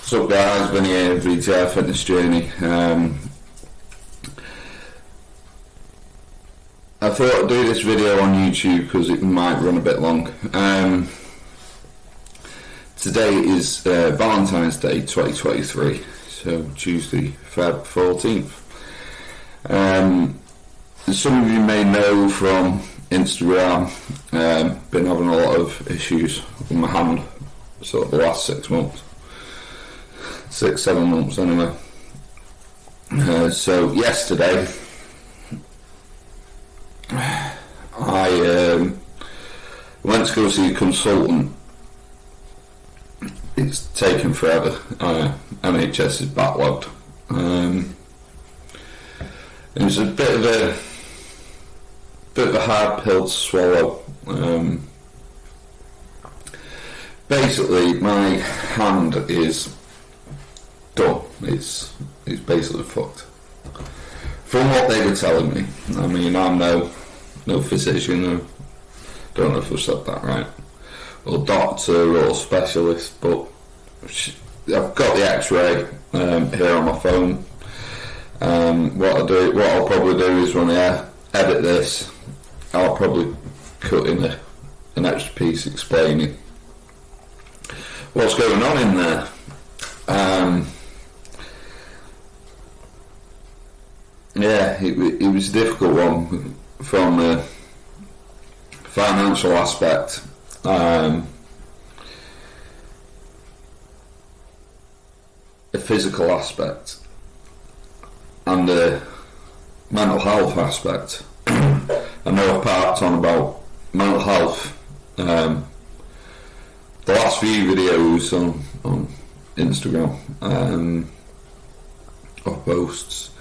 What's up guys, Vinny here, VTR Fitness Journey. I thought I'd do this video on YouTube because it might run a bit long. Today is Valentine's Day 2023, so Tuesday, Feb 14th. As some of you may know from Instagram, been having a lot of issues with my hand sort of the last 6 months. 6-7 months anyway. So yesterday I went to go see a consultant. It's taken forever. NHS is backlogged. It was a bit of a hard pill to swallow. Basically my hand is done. It's basically fucked. From what they were telling me, I mean, I'm no physician, I don't know if I've said that right, or doctor or specialist, but I've got the X-ray here on my phone. What I'll probably do is when I edit this, I'll probably cut in an extra piece explaining what's going on in there. Yeah, it was a difficult one from a financial aspect, a physical aspect, and a mental health aspect. I know I've parked on about mental health. The last few videos on Instagram or posts,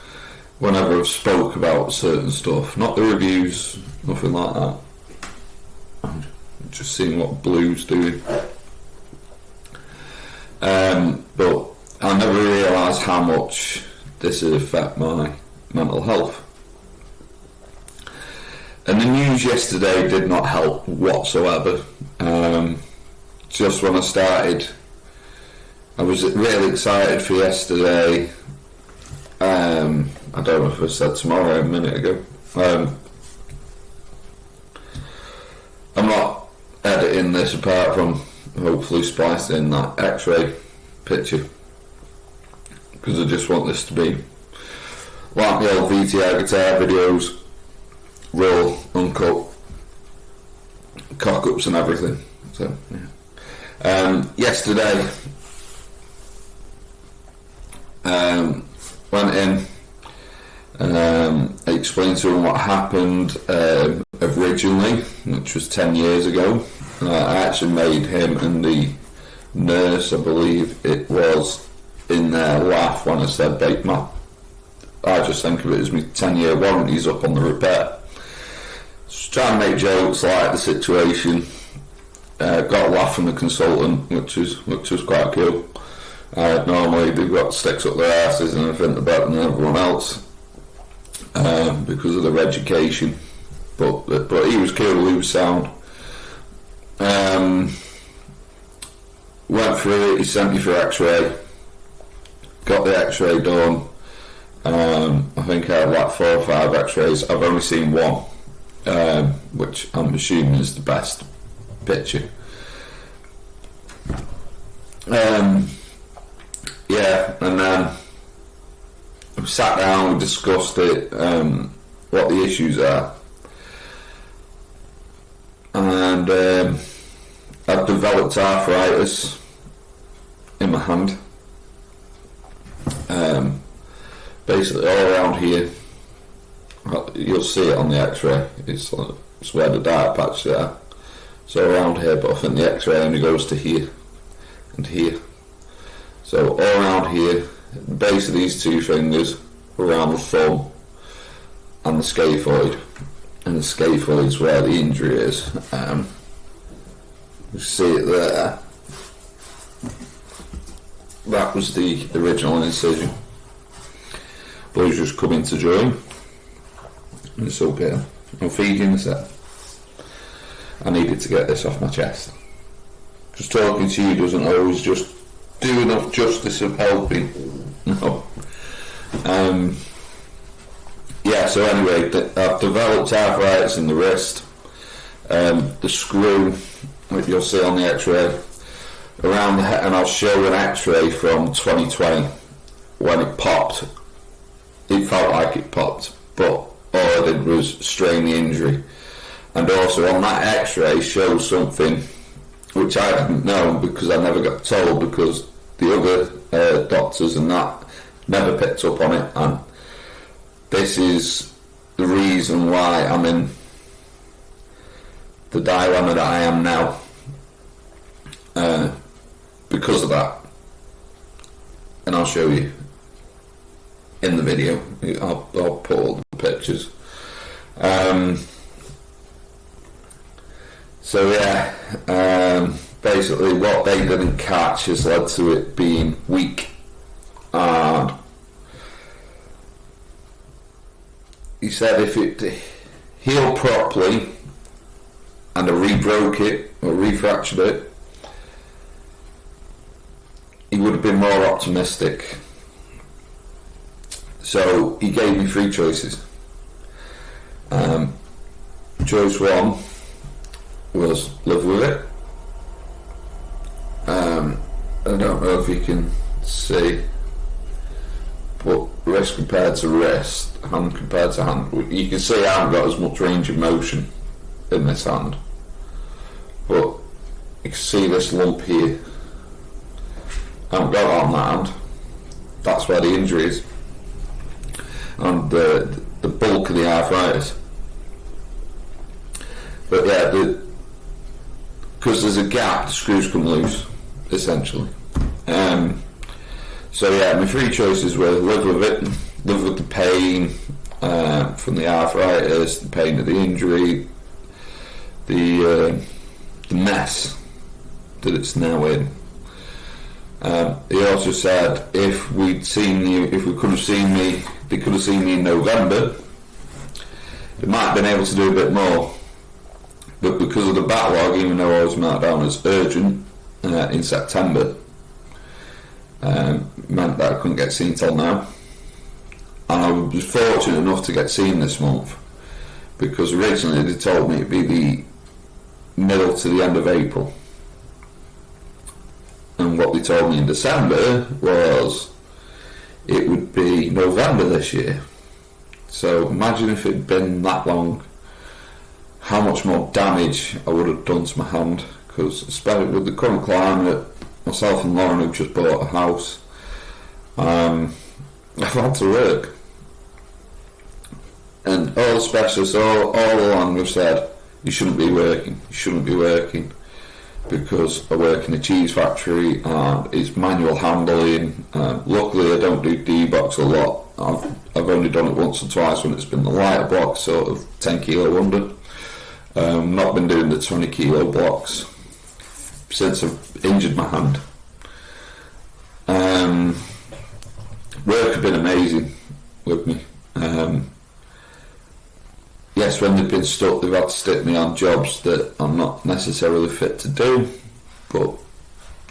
whenever I've spoke about certain stuff, not the reviews, nothing like that, I'm just seeing what Blue's doing, but I never realised how much this would affect my mental health. And the news yesterday did not help whatsoever. Just when I started, I was really excited for yesterday. I don't know if I said tomorrow a minute ago. I'm not editing this apart from hopefully splicing in that X-ray picture, because I just want this to be like the old VTR guitar videos, raw, uncut, cock-ups and everything. So yeah. Yesterday went in, I explained to him what happened originally, which was 10 years ago. I actually made him and the nurse, I believe it was, in there laugh when I said I just think of it as my 10-year warranty's up on the repair. Just trying to make jokes like the situation. Got a laugh from the consultant, which was quite cool. Normally they've got sticks up their asses and I think they're better than everyone else because of their education, but he was cool, he was sound. Went through it, he sent me for X-ray, got the X-ray done. I think I had like 4 or 5 X-rays. I've only seen one, which I'm assuming is the best picture. Yeah, and then we sat down, we discussed it, what the issues are, and I've developed arthritis in my hand, basically all around here. You'll see it on the X-ray, it's where the dark patches are, so around here, but I think the X-ray only goes to here and here. So all around here, the base of these 2 fingers, around the thumb and the scaphoid, and the scaphoid is where the injury is. You see it there. That was the original incision. Blue's just coming to join. It's okay. I'm feeding this up. I needed to get this off my chest. Just talking to you doesn't always just do enough justice of helping. No. Yeah, so anyway, I've developed arthritis in the wrist. The screw, which you'll see on the x-ray, around the head, and I'll show an x-ray from 2020 when it popped. It felt like it popped, but all I did was strain the injury. And also on that x-ray shows something which I didn't know because I never got told, because the other doctors and that never picked up on it, and this is the reason why I'm in the dilemma that I am now, because of that. And I'll show you in the video. I'll put all the pictures. So yeah, basically what they didn't catch has led to it being weak, and he said if it healed properly and I re-broke it or refractured it, he would have been more optimistic. So he gave me 3 choices. Choice 1 was live with it. I don't know if you can see, but wrist compared to wrist, hand compared to hand, you can see I haven't got as much range of motion in this hand, but you can see this lump here. I haven't got it on that hand. That's where the injury is, and the bulk of the arthritis. But yeah, because there's a gap, the screws come loose, essentially. So yeah, my 3 choices were live with it, live with the pain from the arthritis, the pain of the injury, the mess that it's now in. He also said if we could have seen me, they could have seen me in November, they might have been able to do a bit more. But because of the backlog, even though I was marked down as urgent in September, meant that I couldn't get seen till now. And I was fortunate enough to get seen this month, because originally they told me it'd be the middle to the end of April. And what they told me in December was it would be November this year. So imagine if it'd been that long, how much more damage I would have done to my hand, because especially with the current climate, myself and Lauren have just bought a house, I've had to work, and all the specialists all along have said you shouldn't be working, because I work in a cheese factory and it's manual handling. Luckily I don't do D-box a lot. I've only done it once or twice when it's been the lighter blocks, sort of 10 kilo under. Not been doing the 20 kilo blocks since I've injured my hand. Work have been amazing with me. Yes, when they've been stuck, they've had to stick me on jobs that I'm not necessarily fit to do, but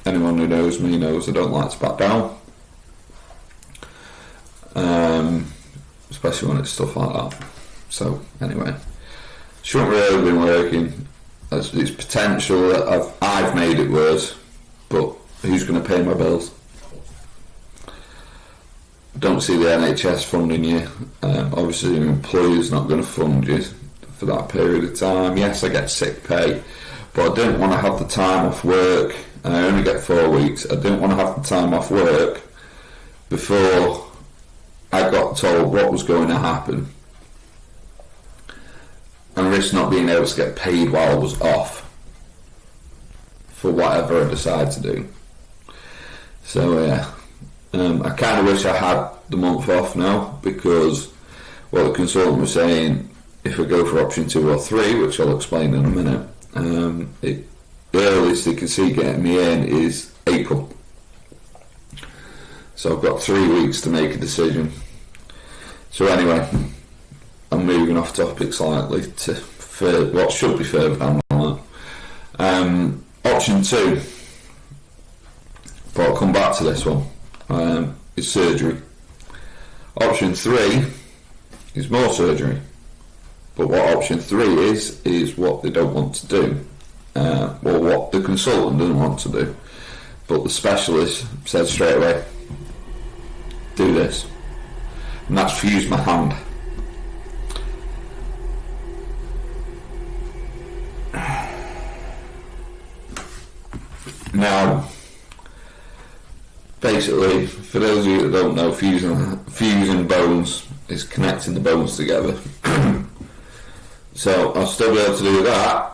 anyone who knows me knows I don't like to back down, especially when it's stuff like that. So anyway, shouldn't really been working. It's potential that I've made it worse, but who's going to pay my bills? Don't see the NHS funding you. Obviously your employer's not going to fund you for that period of time. Yes, I get sick pay, but I didn't want to have the time off work, and I only get 4 weeks. I didn't want to have the time off work before I got told what was going to happen, and risk not being able to get paid while I was off for whatever I decide to do. So yeah, I kind of wish I had the month off now, because what the consultant was saying, if I go for option 2 or 3, which I'll explain in a minute, the earliest they can see getting me in is April. So I've got 3 weeks to make a decision. So anyway, I'm moving off topic slightly to what should be further down the line. Option 2, but I'll come back to this one. It's surgery. Option 3 is more surgery. But what option 3 is what they don't want to do, or what the consultant doesn't want to do. But the specialist said straight away, do this. And that's fuse my hand. Now, basically, for those of you that don't know, fusing bones is connecting the bones together. So I'll still be able to do that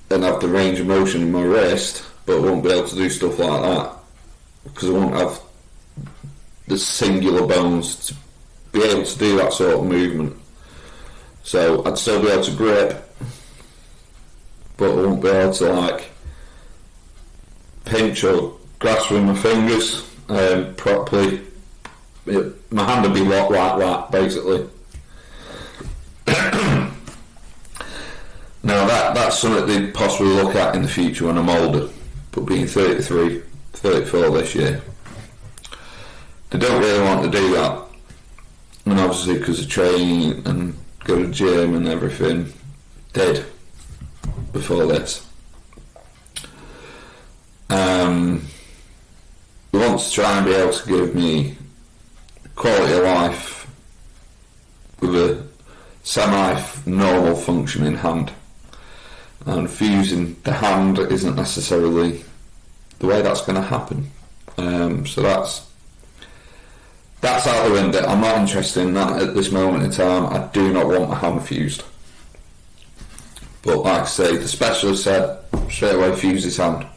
and have the range of motion in my wrist, but I won't be able to do stuff like that because I won't have the singular bones to be able to do that sort of movement. So I'd still be able to grip, but I won't be able to like pinch or grasp with my fingers properly. My hand would be locked like that, basically. Now that's something they'd possibly look at in the future when I'm older, but being 33, 34 this year, they don't really want to do that. And obviously because of training and go to the gym and everything, did before this. They want to try and be able to give me quality of life with a semi-normal functioning hand. And fusing the hand isn't necessarily the way that's going to happen. So that's out the window. I'm not interested in that at this moment in time. I do not want my hand fused. But like I say, the specialist said straight away fuse his hand.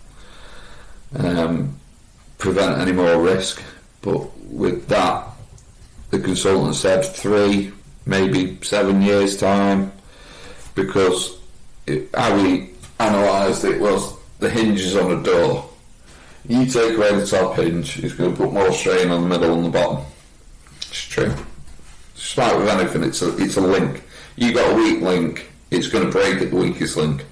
Prevent any more risk. But with that, the consultant said 3, maybe 7 years time, because how we analysed it was the hinges on a door. You take away the top hinge, it's going to put more strain on the middle and the bottom. It's true. It's like with anything, it's a link. You got a weak link, it's going to break at the weakest link.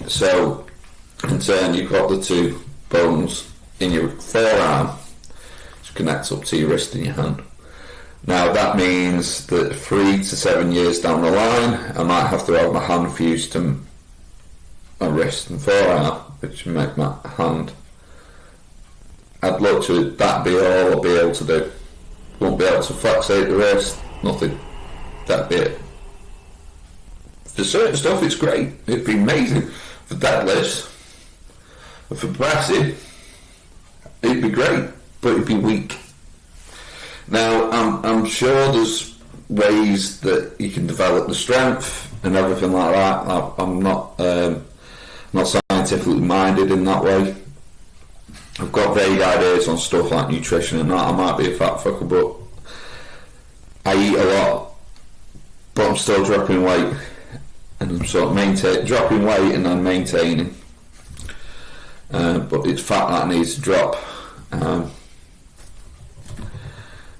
So in turn, you've got the 2 bones in your forearm, which connects up to your wrist and your hand. Now that means that 3 to 7 years down the line, I might have to have my hand fused to my wrist and forearm, which would make my hand. I'd look to it, that'd be all I'll be able to do. Won't be able to flexate the wrist, nothing. That'd be it. For certain stuff, it's great. It'd be amazing. For deadlifts, for pressing, it'd be great, but it'd be weak. Now, I'm sure there's ways that you can develop the strength and everything like that. I'm not scientifically minded in that way. I've got vague ideas on stuff like nutrition and that. I might be a fat fucker, but I eat a lot, but I'm still dropping weight, and I'm sort of dropping weight and then maintaining. But it's fat that needs to drop.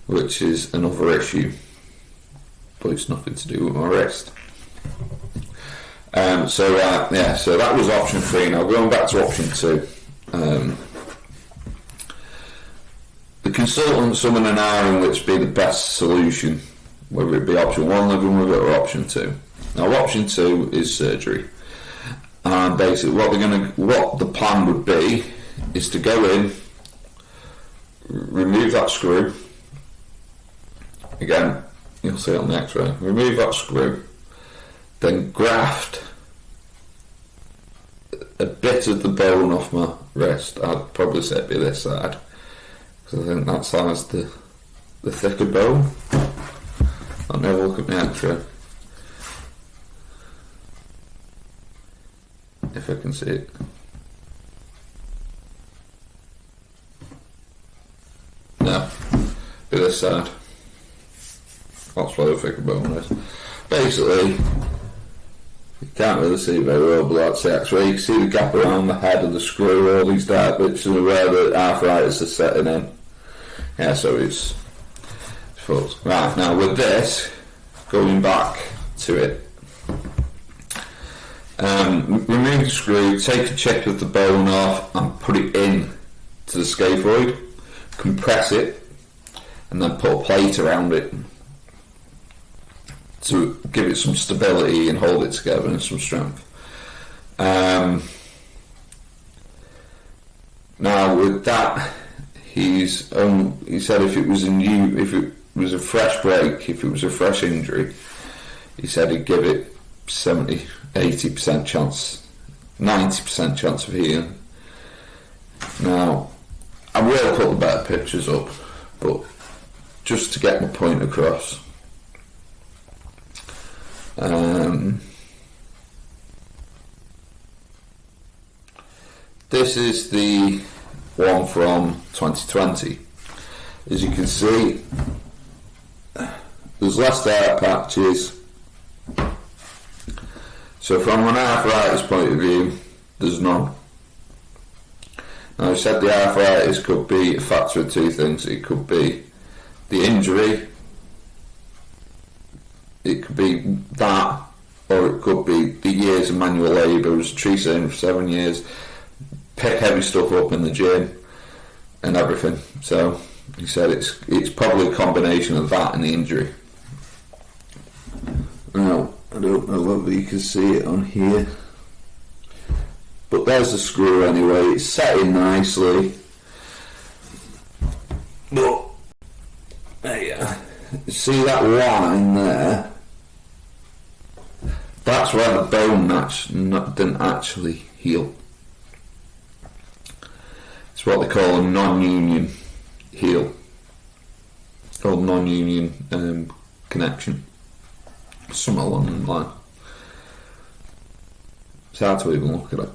Which is another issue, but it's nothing to do with my wrist. So that was option 3. Now going back to option 2, the consultant summoned an hour in which be the best solution, whether it be option 1, living with it, or option 2. Now option 2 is surgery, and basically what the plan would be is to go in, remove that screw. Again, you'll see it on the x-ray. Remove that screw, then graft a bit of the bone off my wrist. I'd probably say it'd be this side, because I think that side's the thicker bone. Let me have a look at the x-ray, if I can see it. No, be this side. That's where the thicker bone is. Basically, you can't really see very well, but that's the x-ray. You can see the gap around the head of the screw, all these dark bits are where the arthritis is setting in. Yeah, so it's fucked. Right, now with this, going back to it, Remove the screw, take a chip of the bone off and put it in to the scaphoid, compress it, and then put a plate around it to give it some stability and hold it together and some strength. Now with that, he said if it was a fresh break, if it was a fresh injury, he said he'd give it 70-80% chance, 90% chance of healing. Now, I will put the better pictures up, but just to get my point across. This is the one from 2020. As you can see, there's less dark patches. So from an arthritis point of view, there's none. Now I said the arthritis could be a factor of two things. It could be the injury, it could be that, or it could be the years of manual labour. As Tree saying, for 7 years, pick heavy stuff up in the gym and everything. So he said it's probably a combination of that and the injury. Now, I don't know whether you can see it on here, but there's the screw anyway. It's set in nicely. But see that line there? That's where the bone didn't actually heal. It's what they call a non-union heel, or non-union connection. Something along the line. It's hard to even look at it.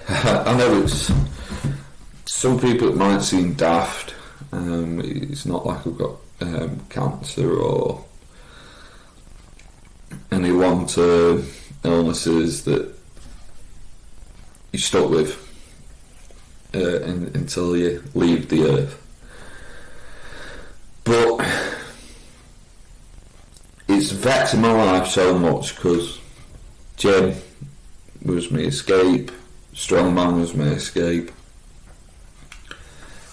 I know it's some people it might seem daft. It's not like I've got cancer or any long-term illnesses that you're stuck with until you leave the earth. But it's vexing my life so much because gym was my escape, strongman was my escape,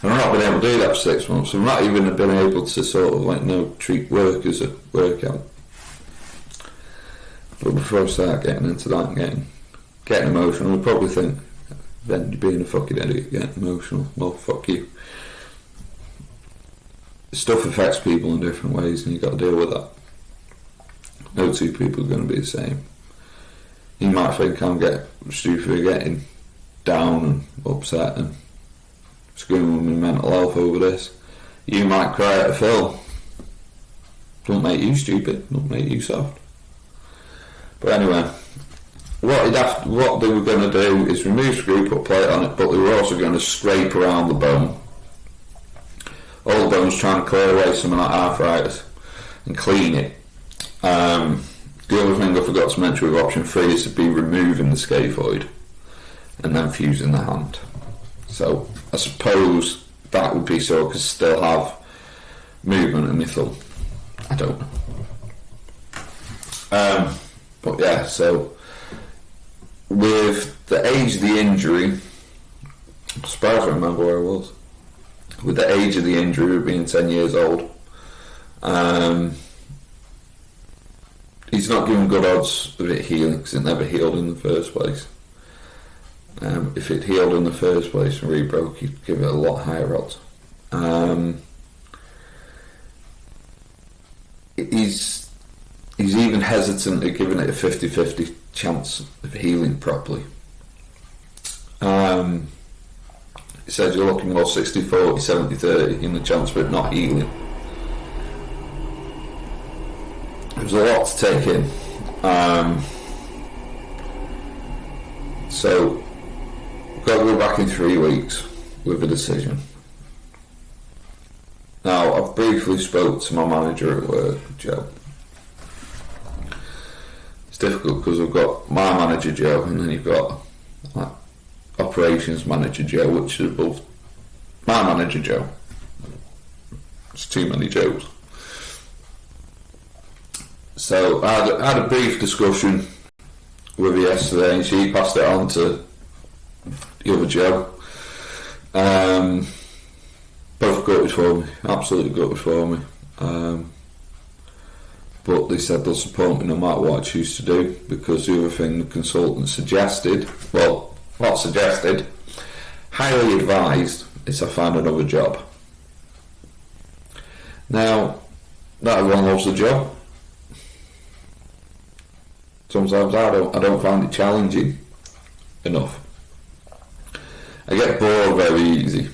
and I've not been able to do that for 6 months. I've not even been able to sort of treat work as a workout. But before I start getting into that and getting emotional, I'll probably think, then you're being a fucking idiot, getting emotional. Well, fuck you. Stuff affects people in different ways and you've got to deal with that. No two people are going to be the same. You might think I'm stupid for getting down and upset and screaming with my mental health over this. You might cry at a film. Don't make you stupid, don't make you soft. But anyway, what they were going to do is remove screw, put a plate on it, but they were also going to scrape around the bone. All the bones, trying to clear away some of that arthritis and clean it. The other thing I forgot to mention with option 3 is to be removing the scaphoid and then fusing the hand. So I suppose that would be so I could still have movement in my thumb. I don't know. But yeah, so with the age of the injury, I suppose I remember where I was. With the age of the injury being 10 years old, he's not given good odds of it healing because it never healed in the first place. If it healed in the first place and rebroke, you'd give it a lot higher odds. He's even hesitant at giving it a 50-50 chance of healing properly. He says you're looking more 60-40, 70-30 in the chance of it not healing. There's a lot to take in. So we've got to go back in 3 weeks with a decision. Now, I've briefly spoke to my manager at work, Joe. It's difficult because I've got my manager, Joe, and then you've got operations manager, Joe, which is above my manager, Joe. It's too many Joes. So I had a brief discussion with her yesterday, and she passed it on to the other Joe. Both gutted for me, absolutely gutted for me. But they said they'll support me no matter what I choose to do, because the other thing the consultant suggested, well, not suggested, highly advised, is I find another job. Now, not everyone loves the job. Sometimes I don't find it challenging enough. I get bored very easy.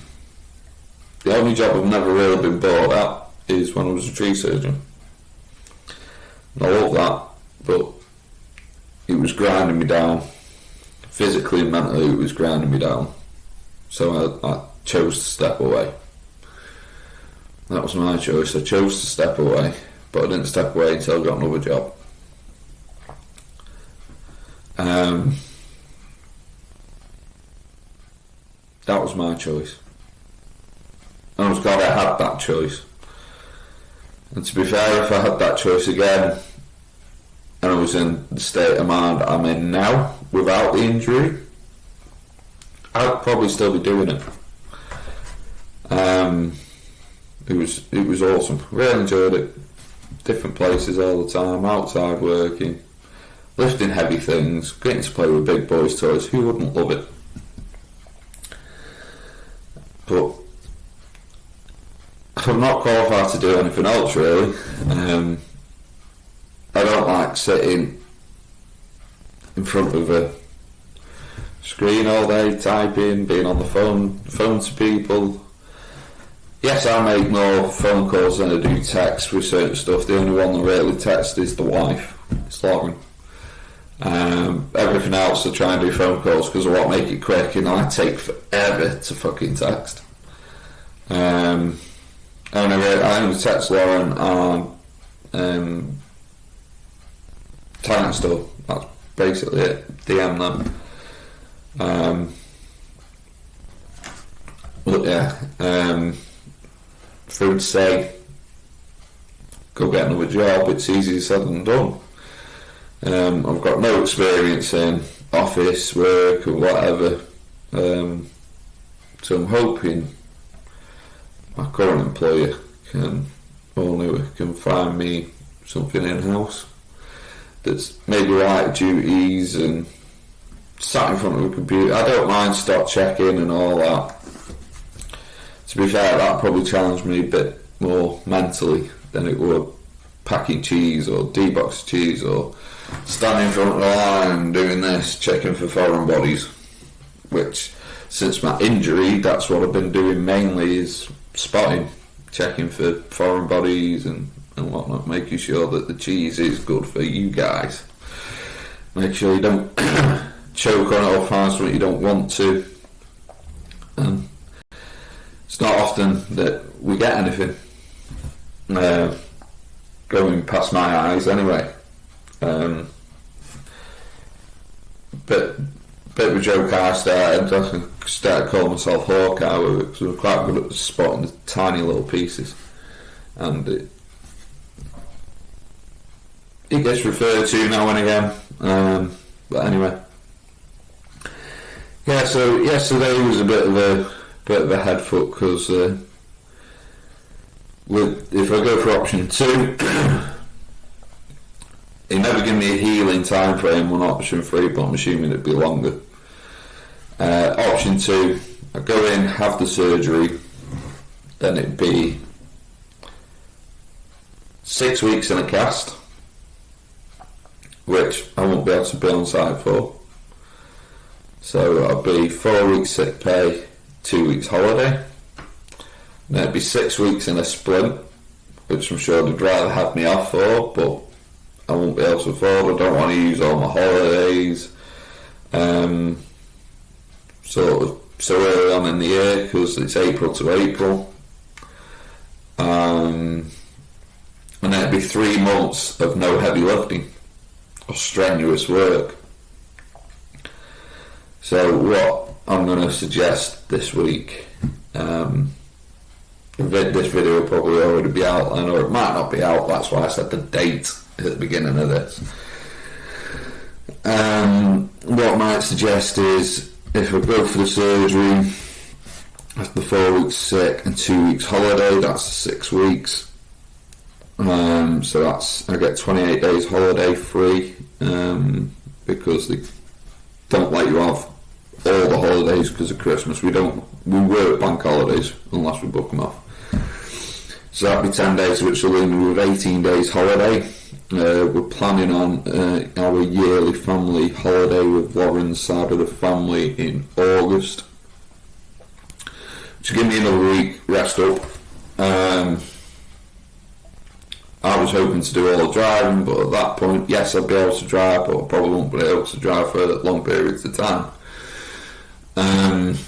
The only job I've never really been bored at is when I was a tree surgeon. I love that, but it was grinding me down. Physically and mentally, it was grinding me down. So I chose to step away. That was my choice. I chose to step away, but I didn't step away until I got another job. That was my choice. I was glad I had that choice. And to be fair, if I had that choice again, and I was in the state of mind I'm in now, without the injury, I'd probably still be doing it. It was awesome. Really enjoyed it. Different places all the time, outside working, lifting heavy things, getting to play with big boys' toys. Who wouldn't love it? But I'm not qualified to do anything else, really. I don't like sitting in front of a screen all day, typing, being on the phone to people. Yes, I make more phone calls than I do text with certain stuff. The only one that really texts is the wife. It's Lauren. Everything else I try and do phone calls because I want to make it quick, and I take forever to fucking text. I only text Lauren on talent stuff. That's basically it. DM them. But yeah, for him to say, go get another job, it's easier said than done. I've got no experience in office work or whatever, so I'm hoping my current employer can find me something in-house that's maybe light duties and sat in front of a computer. I don't mind stock checking and all that. To be fair, that probably challenged me a bit more mentally than it would packing cheese or debox cheese or standing in front of the line doing this, checking for foreign bodies, which since my injury, that's what I've been doing mainly, is spotting, checking for foreign bodies and whatnot, making sure that the cheese is good for you guys. Make sure you don't choke on it or find something you don't want to. It's not often that we get anything going past my eyes anyway. Bit of a joke I started calling myself Hawkeye with it, because I'm quite good at spotting the tiny little pieces, and it gets referred to now and again. But anyway, yeah. So yesterday was a bit of a head fuck, because if I go for option 2. He never gave me a healing time frame on option 3, but I'm assuming it'd be longer. Option 2, I go in, have the surgery, then it'd be 6 weeks in a cast, which I won't be able to be on site for. So I'll be 4 weeks sick pay, 2 weeks holiday. Then it'd be 6 weeks in a splint, which I'm sure they'd rather have me off for, but I won't be able to afford. I don't want to use all my holidays sort of so early on in the year, because it's April to April, and then it'd be 3 months of no heavy lifting or strenuous work. So what I'm going to suggest this week, this video will probably already be out, or it might not be out, that's why I said the date at the beginning of this. What I might suggest is, if I go for the surgery, after 4 weeks sick and 2 weeks holiday, that's 6 weeks. So that's, I get 28 days holiday free, because they don't let you have all the holidays because of Christmas. We work bank holidays unless we book them off. So that'd be 10 days, which will leave me with 18 days holiday. We're planning on our yearly family holiday with Lauren's side of the family in August, to give me another week rest up. I was hoping to do all the driving, but at that point, yes, I'd be able to drive, but I probably won't be able to drive for long periods of time. And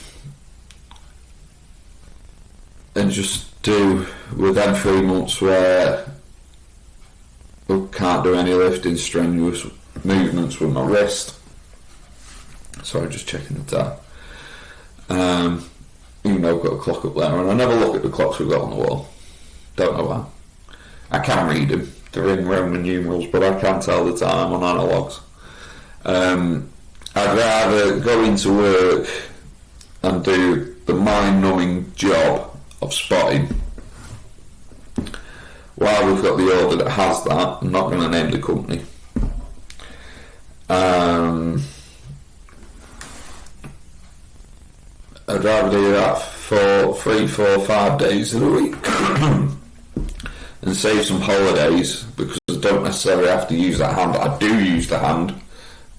just do within 3 months where I can't do any lifting, strenuous movements with my wrist. Sorry, just checking the time. Even though I've got a clock up there, and I never look at the clocks we've got on the wall. Don't know why. I can read them. They're in Roman numerals, but I can't tell the time on analogues. I'd rather go into work and do the mind-numbing job of spotting. While we've got the order that has that, I'm not going to name the company. I'd rather do that for 3, 4, 5 days of the week and save some holidays, because I don't necessarily have to use that hand. I do use the hand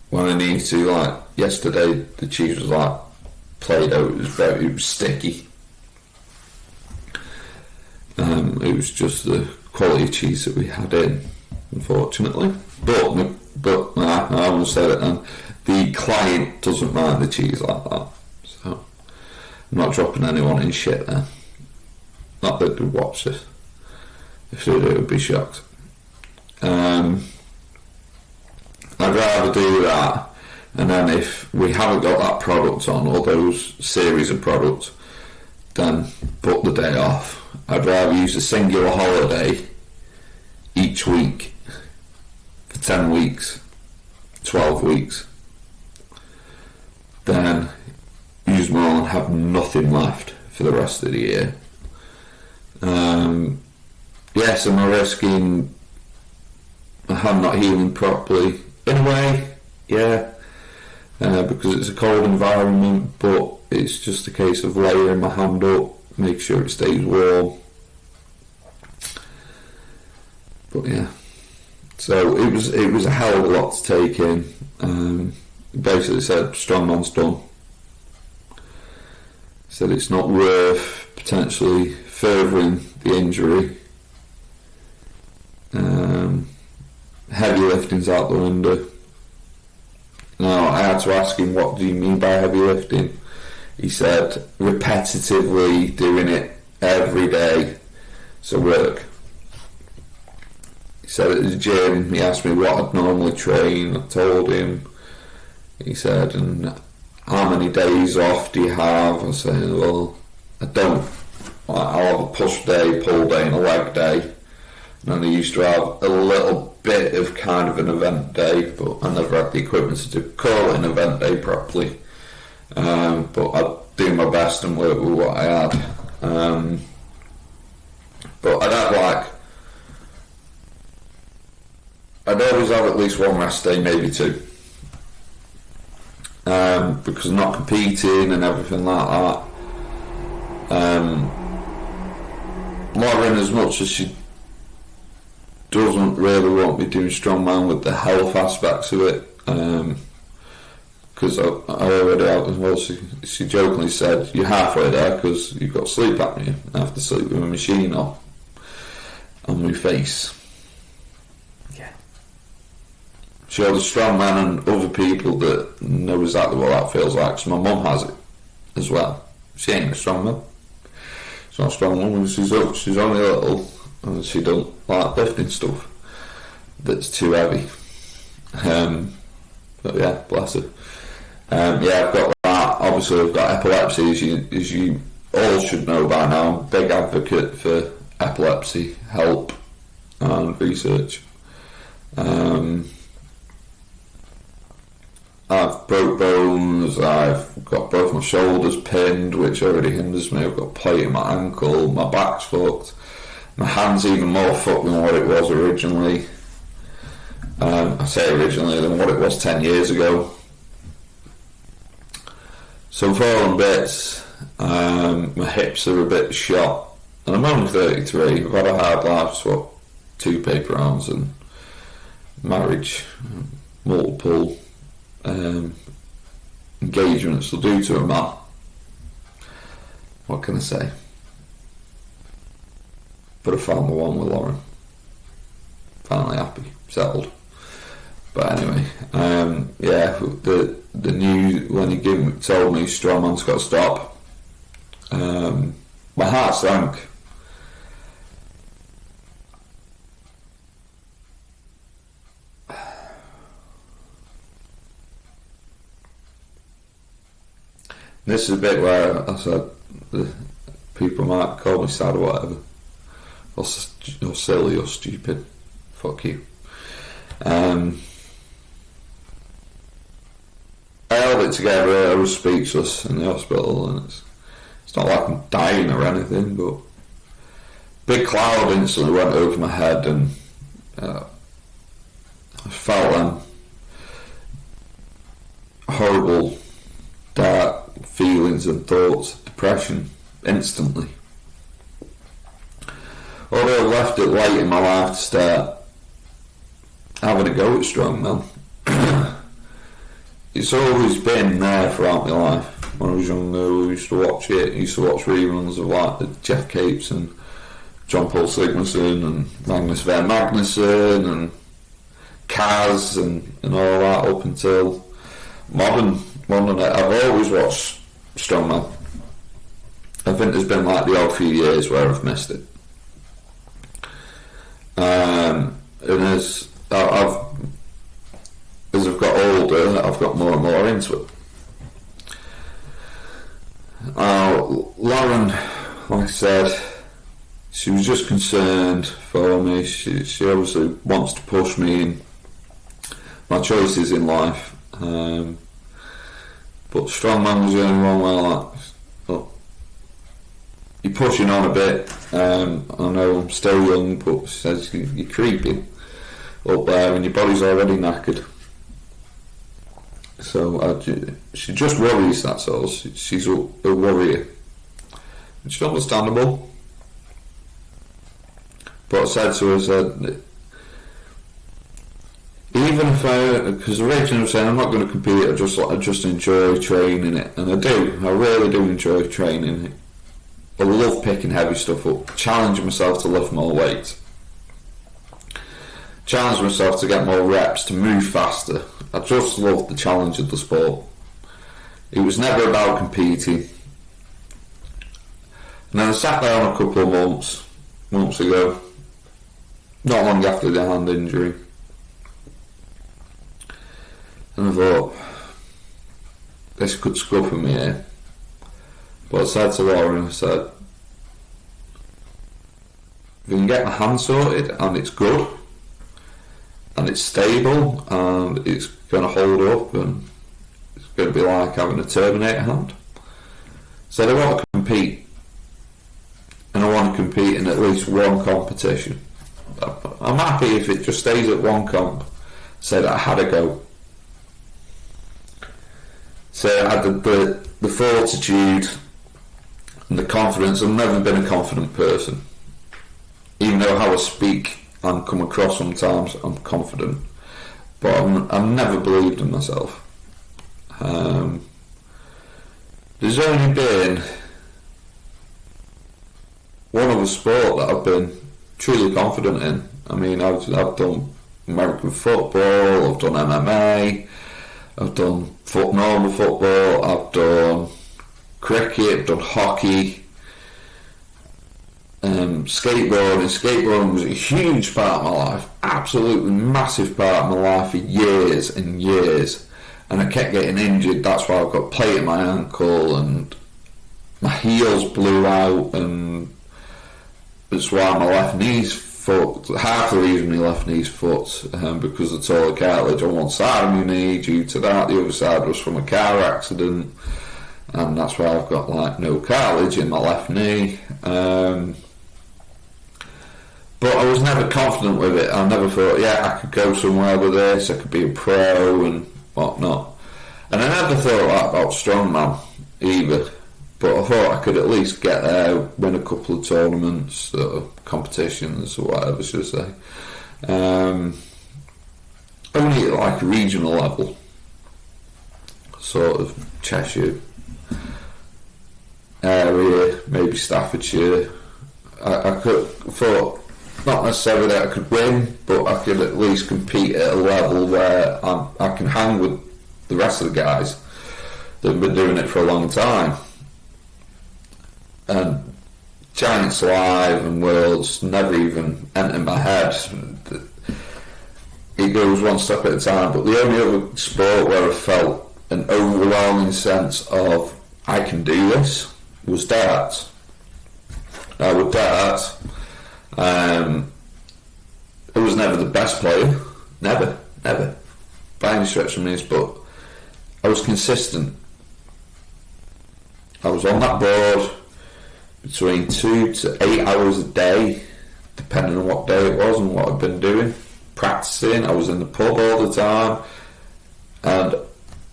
when I need to. Like yesterday, the cheese was like Play-Doh. It was sticky. It was just the quality of cheese that we had in, unfortunately. But I will say that then, the client doesn't mind the cheese like that. So I'm not dropping anyone in shit there. Not that they watch this. If they do, I'd be shocked. I'd rather do that, and then if we haven't got that product on, or those series of products, then book the day off. I'd rather use a singular holiday each week for 10 weeks, 12 weeks, than use them all and have nothing left for the rest of the year. Yes, am I risking my hand not healing properly? In a way, yeah, because it's a cold environment, but it's just a case of layering my hand up, make sure it stays warm. But yeah, so it was a hell of a lot to take in. Basically said strongman's done. Said it's not worth potentially furthering the injury. Heavy lifting's out the window. Now I had to ask him, what do you mean by heavy lifting? He said repetitively doing it every day, so work. He said at the gym, he asked me what I'd normally train. I told him. He said, and how many days off do you have? I said, well, I don't. I'll have a push day, pull day and a leg day. And then I used to have a little bit of kind of an event day, but I never had the equipment to call it an event day properly. But I'd do my best and work with what I had. But I'd always have at least one rest day, maybe two. Because I'm not competing and everything like that. Lauren, as much as she doesn't really want me doing strongman with the health aspects of it, because I already have, well, she jokingly said, you're halfway there because you've got sleep apnea. I have to sleep with a machine on my face. Yeah. She had a strongman and other people that know exactly what that feels like. So my mum has it as well. She ain't a strongman. She's not a strong woman. She's only little, and she don't like lifting stuff that's too heavy. But yeah, bless her. Yeah, I've got that. Obviously, I've got epilepsy, as you all should know by now. Big advocate for epilepsy help and research. I've broke bones, I've got both my shoulders pinned, which already hinders me, I've got a plate in my ankle, my back's fucked, my hand's even more fucked than what it was originally. I say originally than what it was 10 years ago. So for all in bits, my hips are a bit shot, and I'm only 33, I've had a hard life, swapped 2 paper rounds and marriage, multiple engagements will do to a man. What can I say? But I found the one with Lauren. Finally happy, settled. But anyway, the news when he told me Strongman's got to stop, my heart sank. This is a bit where I said people might call me sad or whatever, or silly or stupid. Fuck you. I held it together. I was speechless in the hospital, and it's not like I'm dying or anything, but big cloud instantly went over my head, and I felt them horrible, dark feelings and thoughts of depression instantly. Although I left it late in my life to start having a go at strongman, it's always been there throughout my life. When I was younger, we used to watch it. I used to watch reruns of like Jeff Capes and John Paul Sigmarsson and Magnus Van Magnussen and Kaz and all that up until modern. I've always watched strongman. I think there's been like the odd few years where I've missed it. And as I've got older, I've got more and more into it. Lauren, like I said, she was just concerned for me. She obviously wants to push me in my choices in life. But strongman was the only one where like, oh, you're pushing on a bit. I know I'm still young, but she says you're creepy up there and your body's already knackered. So she just worries, that's all. She's a worrier, which is understandable. But I said to her, even if because originally I was saying I'm not going to compete, I just enjoy training it, and I really do enjoy training it. I love picking heavy stuff up, challenging myself to lift more weight, challenge myself to get more reps, to move faster. I just love the challenge of the sport. It was never about competing. And then I sat down a couple of months ago, not long after the hand injury, and I thought, this could scupper me here. But I said to Lauren, I said, if I can get my hand sorted and it's good and it's stable and it's going to hold up and it's going to be like having a Terminator hand. So I want to compete, and I want to compete in at least one competition. I'm happy if it just stays at one comp. So that I had a go. So I had the fortitude and the confidence. I've never been a confident person. Even though how I speak and come across sometimes, I'm confident. But I've never believed in myself. There's only been one other sport that I've been truly confident in. I mean, I've done American football, I've done MMA, I've done normal football, I've done cricket, I've done hockey, skateboarding. Skateboarding was a huge part of my life, absolutely massive part of my life for years and years, and I kept getting injured. That's why I've got a plate in my ankle and my heels blew out, and that's why my left knee's foot. Half the reason my left knee's foot because of the taller cartilage on one side of my knee due to that. The other side was from a car accident, and that's why I've got like no cartilage in my left knee. But I was never confident with it. I never thought, I could go somewhere with this, I could be a pro and whatnot. And I never thought that about strongman either. But I thought I could at least get there, win a couple of tournaments, or competitions, or whatever, should I say. Only at like a regional level. Sort of Cheshire area, maybe Staffordshire. I thought not necessarily that I could win, but I could at least compete at a level where I can hang with the rest of the guys that have been doing it for a long time. And Giants Live and Worlds never even entered my head. It goes one step at a time. But the only other sport where I felt an overwhelming sense of I can do this was darts. Now with darts, I was never the best player, never, by any stretch of means, but I was consistent. I was on that board between 2 to 8 hours a day, depending on what day it was and what I'd been doing, practicing. I was in the pub all the time, and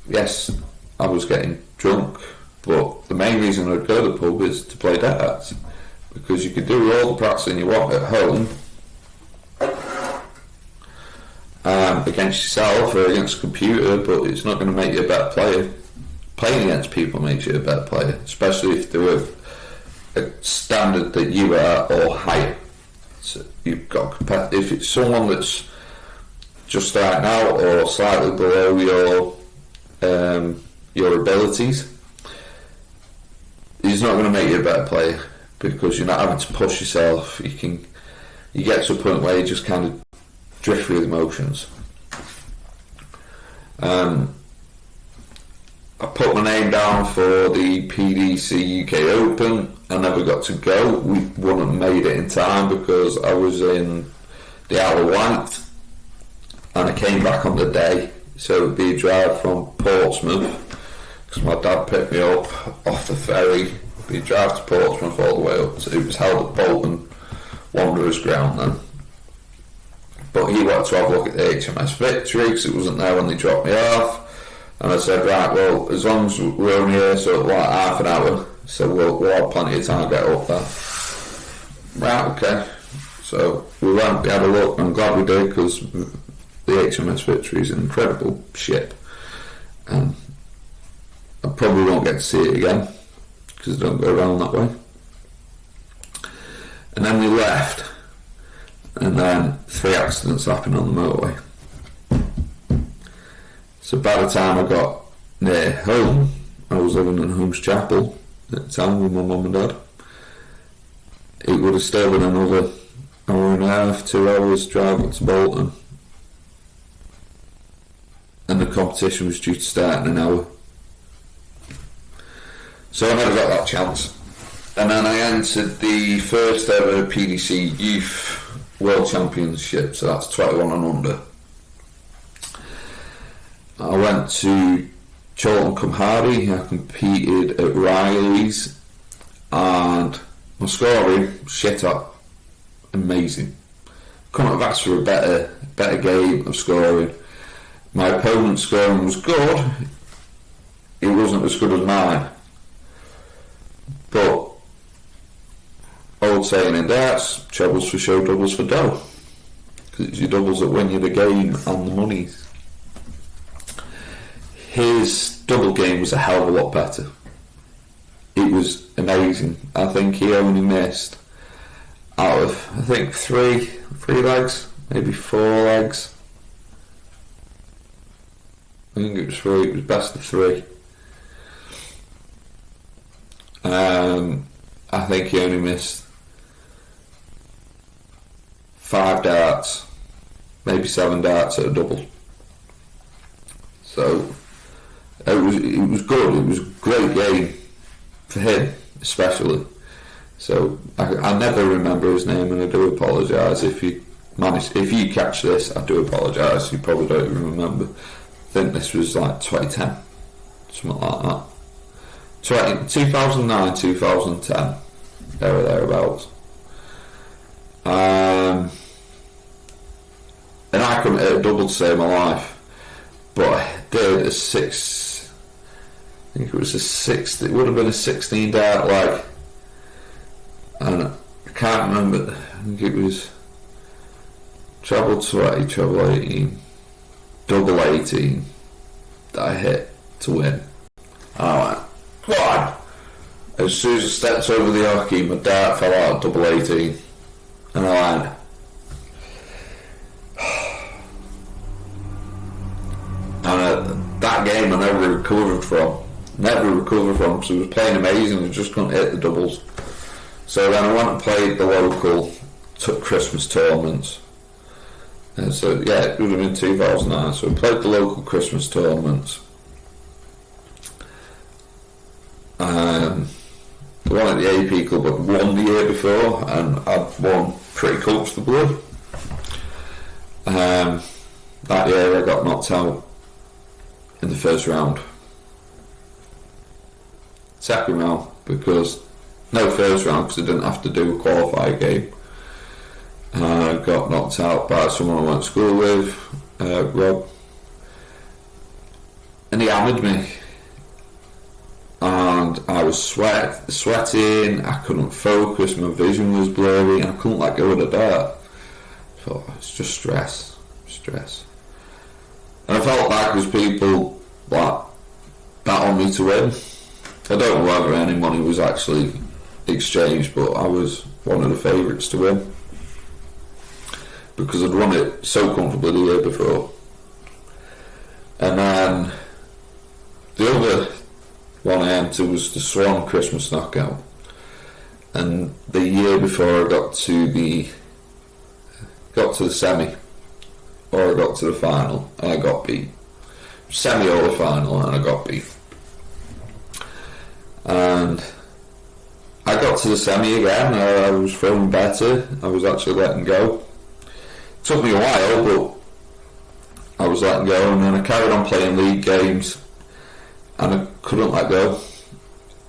yes, I was getting drunk, but the main reason I'd go to the pub is to play darts, because you could do all the practicing you want at home against yourself or against a computer, but it's not going to make you a better player. Playing against people makes you a better player, especially if they're a standard that you are or higher. So you've got if it's someone that's just starting out or slightly below your abilities, he's not going to make you a better player, because you're not having to push yourself. You get to a point where you just kind of drift through the motions. I put my name down for the PDC UK Open. I never got to go. We wouldn't have made it in time because I was in the Isle of Wight and I came back on the day, so it would be a drive from Portsmouth, because my dad picked me up off the ferry. It'd be a drive to Portsmouth all the way up to, it was held at Bolton Wanderers ground then, but he wanted to have a look at the HMS Victory because it wasn't there when they dropped me off. And I said, right, well, as long as we're only here so like half an hour, so we'll have plenty of time to get up there. Right, okay. So we went, we had a look, I'm glad we did, because the HMS Victory is an incredible ship. And I probably won't get to see it again, because I don't go around that way. And then we left, and then 3 accidents happened on the motorway. So by the time I got near home, I was living in Holmes Chapel at the time with my mum and dad. It would have still been another hour and a half, 2 hours drive up to Bolton. And the competition was due to start in an hour. So I never got that chance. And then I entered the first ever PDC Youth World Championship, so that's 21 and under. I went to Chorlton-cum-Hardy. I competed at Riley's, and my scoring shit up, amazing. Couldn't have asked for a better game of scoring. My opponent's scoring was good. It wasn't as good as mine, but old saying in darts, trebles for show, doubles for dough, because it's your doubles that win you the game and the monies. His double game was a hell of a lot better. It was amazing. I think he only missed out of, I think, three legs, maybe 4 legs. I think it was 3. It was best of 3. I think he only missed 5 darts, maybe 7 darts at a double. So it was good. It was a great game for him, especially. So I never remember his name, and I do apologise if you catch this. I do apologise. You probably don't even remember. I think this was like 2010, something like that. 2009, 2010, there or thereabouts. And I couldn't hit a double to save my life, but I did a six. I think it was a six. It would have been a 16 dart leg, and I can't remember. I think it was treble 20, treble 18, double 18 that I hit to win. And I went, come on! As soon as I stepped over the hockey, my dart fell out at double 18, and I went. And that game I never recovered from because I was playing amazing and just couldn't hit the doubles. So then I went and played the local Christmas tournaments. And so yeah, it would have been 2009. So I played the local Christmas tournaments. The one at the AP Club I'd won the year before, and I'd won pretty comfortably. That year I got knocked out in the first round. Second round, first round because I didn't have to do a qualifier game. I got knocked out by someone I went to school with, Rob, and he hammered me, and I was sweating, I couldn't focus, my vision was blurry, and I couldn't let go of the dart. So it's just stress. And I felt like there's people like bet on me to win. I don't know whether any money was actually exchanged, but I was one of the favourites to win because I'd won it so comfortably the year before. And then the other one I entered was the Swan Christmas Knockout, and the year before I got to the semi, or I got to the final and I got beat. Semi or the final and I got beat. And I got to the semi again. I was feeling better. I was actually letting go. It took me a while, but I was letting go, and then I carried on playing league games, and I couldn't let go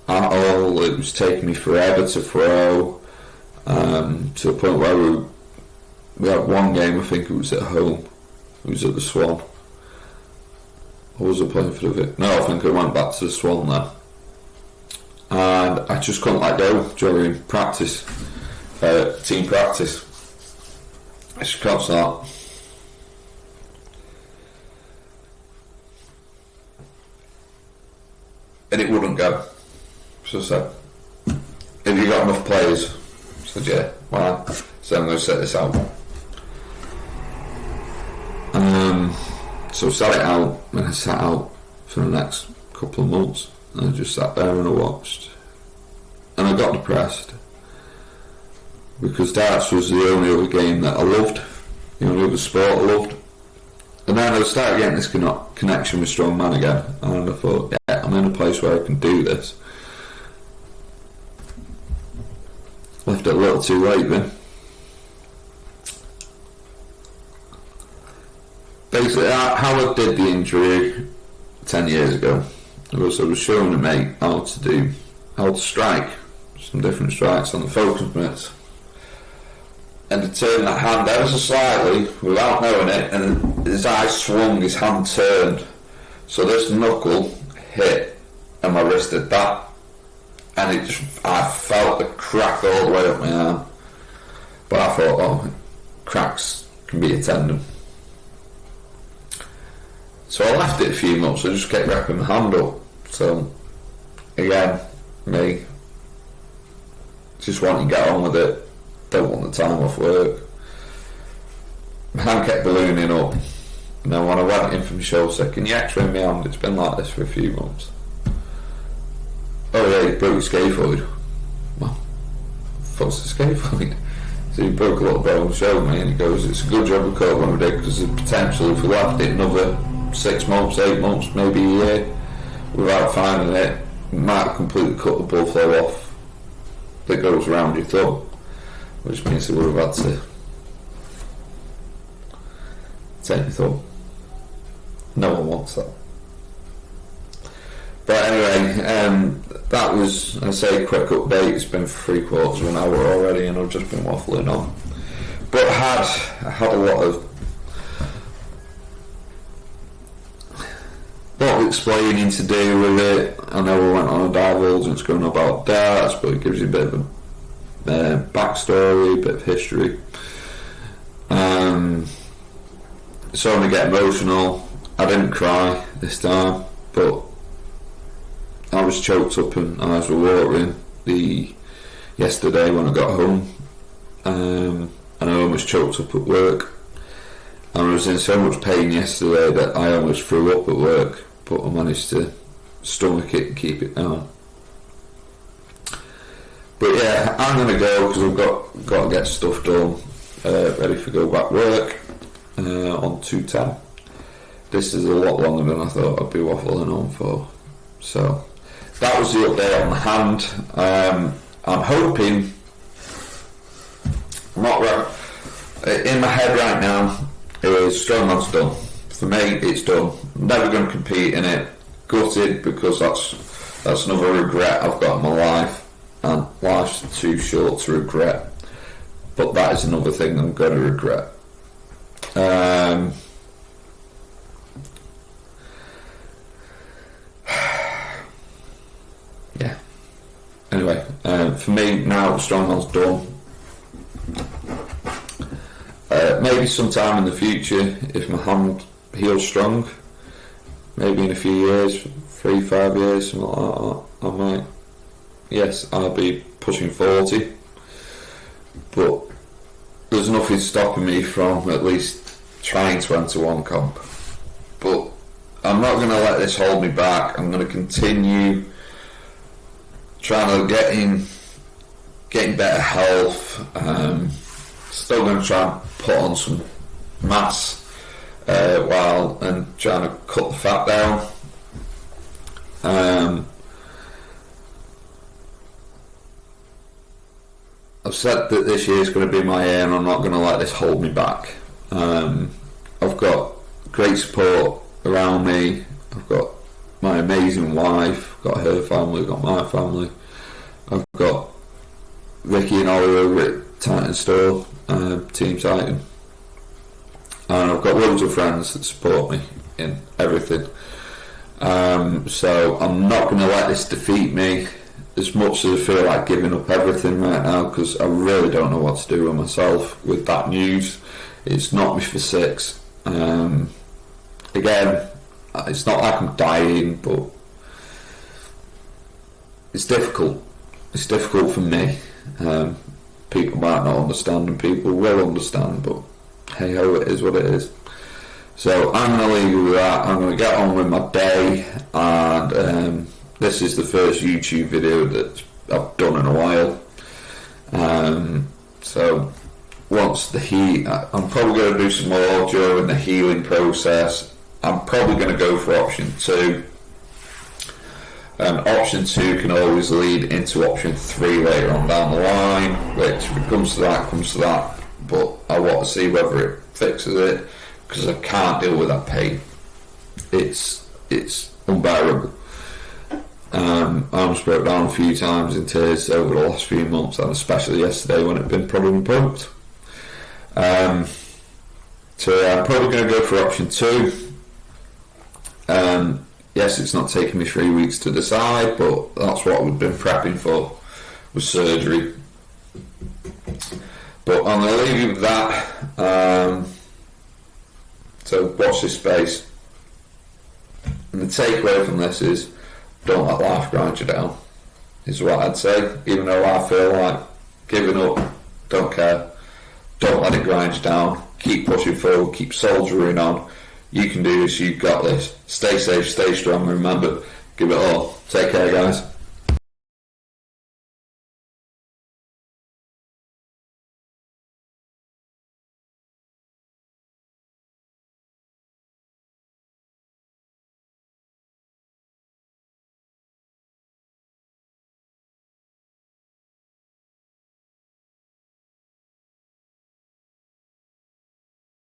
at all. It was taking me forever to throw, to the point where we had one game. I think it was at home. It was at the Swan. Or was I playing for the Vic? No, I think I went back to the Swan then. And I just couldn't let go during practice, team practice. I just can't start. And it wouldn't go. So I said, have you got enough players? I said, yeah, why? So I'm going to set this out. So I sat it out, and I sat out for the next couple of months. And I just sat there and I watched. And I got depressed. Because darts was the only other game that I loved. The only other sport I loved. And then I started getting this connection with strongman again. And I thought, yeah, I'm in a place where I can do this. Left it a little too late then. Basically, how I did the injury 10 years ago was I was showing a mate how to strike some different strikes on the focus mitts, and he turned that hand ever so slightly without knowing it, and his eye swung, his hand turned, so this knuckle hit and my wrist did that, and I felt the crack all the way up my arm, but I thought, oh, cracks can be a tendon. So I left it a few months. I just kept wrapping my hand up. So again, me just wanting to get on with it. Don't want the time off work. My hand kept ballooning up. And then when I went in for my show, I said, can you x-ray my hand? It's been like this for a few months. Oh yeah, he broke his scaphoid. Well, what's the scaphoid? So he broke a little bone, showed me, and he goes, it's a good job we caught when we did, because the potential if we left it another 6 months, 8 months, maybe a year without finding it, might have completely cut the blood flow off that goes around your thumb, which means they would have had to take your thumb. No one wants that. But anyway, that was, I say, a quick update. It's been 3/4 of an hour already, and I've just been waffling on. But I had a lot of explaining to do with it. I know we went on a divulgence going about darts, but it gives you a bit of a backstory, a bit of history. So I get emotional. I didn't cry this time, but I was choked up and eyes were watering yesterday when I got home, and I almost choked up at work. I was in so much pain yesterday that I almost threw up at work, but I managed to stomach it and keep it down. But yeah, I'm going to go because I've got to get stuff done, ready for go back work on 2:10. This is a lot longer than I thought I'd be waffling on for. So that was the update on the hand. I'm hoping, not right, in my head right now is Strongman's done. For me, it's done. I'm never going to compete in it. Gutted, because that's another regret I've got in my life, and life's too short to regret. But that is another thing I'm going to regret. Yeah. Anyway, for me now, Strongman's done. Maybe sometime in the future, if my hand heals strong, maybe in a few years, 3-5 years, something like that, I might. Yes, I'll be pushing 40, but there's nothing stopping me from at least trying to enter one comp. But I'm not going to let this hold me back. I'm going to continue trying to getting better health. Still going to try and put on some mass while and trying to cut the fat down. I've said that this year is going to be my year, and I'm not going to let this hold me back. I've got great support around me. I've got my amazing wife, I've got her family, I've got my family. I've got Ricky and Ollie over at Titan Store, Team Titan, and I've got loads of friends that support me in everything. So I'm not going to let this defeat me as much as I feel like giving up everything right now, because I really don't know what to do with myself with that news. It's knocked me for 6. Again, it's not like I'm dying, but it's difficult. It's difficult for me. People might not understand, and people will understand, but hey ho, it is what it is. So I'm going to leave you with that. I'm going to get on with my day, and this is the first YouTube video that I've done in a while. So once the heat, I'm probably going to do some more during the healing process. I'm probably going to go for option 2. Option 2 can always lead into option 3 later on down the line, which if it comes to that, comes to that. But I want to see whether it fixes it, because I can't deal with that pain. It's unbearable. I almost broke down a few times in tears over the last few months, and especially yesterday when it had been probably pumped. So yeah, I'm probably going to go for option 2. Yes, it's not taking me 3 weeks to decide, but that's what we've been prepping for, with surgery. But I'm going to leave you with that. So watch this space. And the takeaway from this is, don't let life grind you down, is what I'd say. Even though I feel like giving up, don't care. Don't let it grind you down. Keep pushing forward, keep soldiering on. You can do this, you've got this. Stay safe, stay strong, remember, give it all. Take care, guys.